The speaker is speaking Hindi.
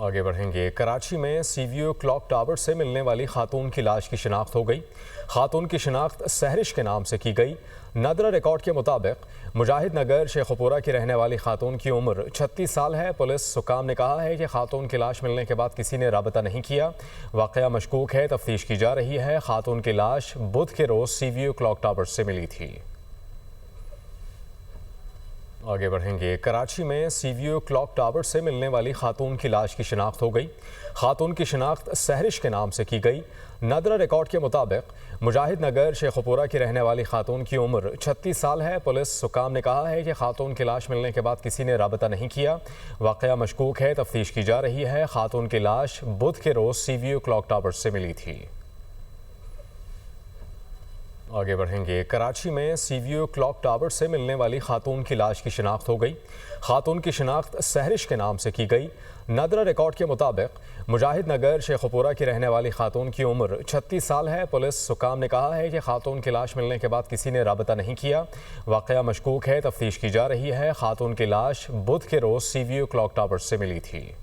आगे बढ़ेंगे। कराची में सीवीओ क्लॉक टावर से मिलने वाली खातून की लाश की शिनाख्त हो गई। खातून की शिनाख्त सहरिश के नाम से की गई। नदरा रिकॉर्ड के मुताबिक मुजाहिद नगर शेखुपुरा की रहने वाली खातून की उम्र 36 साल है। पुलिस हुकाम ने कहा है कि खातून की लाश मिलने के बाद किसी ने राबता नहीं किया। वाक़या मशकूक है, तफ्तीश की जा रही है। खातून की लाश बुध के रोज़ सीवीओ क्लॉक टावर से मिली थी। आगे बढ़ेंगे। कराची में सीवीओ क्लॉक टावर से मिलने वाली खातून की लाश की शिनाख्त हो गई। खातून की शिनाख्त सहरिश के नाम से की गई। नदरा रिकॉर्ड के मुताबिक मुजाहिद नगर शेखुपुरा की रहने वाली खातून की उम्र 36 साल है। पुलिस हुकाम ने कहा है कि खातून की लाश मिलने के बाद किसी ने राबता नहीं किया। वाक़या मशकूक है, तफ्तीश की जा रही है। खातून की लाश बुध के रोज़ सीवीओ क्लॉक टावर से मिली थी। आगे बढ़ेंगे। कराची में सीवीओ क्लॉक टावर से मिलने वाली खातून की लाश की शिनाख्त हो गई। खातून की शिनाख्त सहरिश के नाम से की गई। नदरा रिकॉर्ड के मुताबिक मुजाहिद नगर शेखुपुरा की रहने वाली खातून की उम्र 36 साल है। पुलिस हुकाम ने कहा है कि खातून की लाश मिलने के बाद किसी ने राबता नहीं किया। वाक़या मशकूक है, तफ्तीश की जा रही है। खातून की लाश बुध के रोज़ सीवीओ क्लॉक टावर से मिली थी।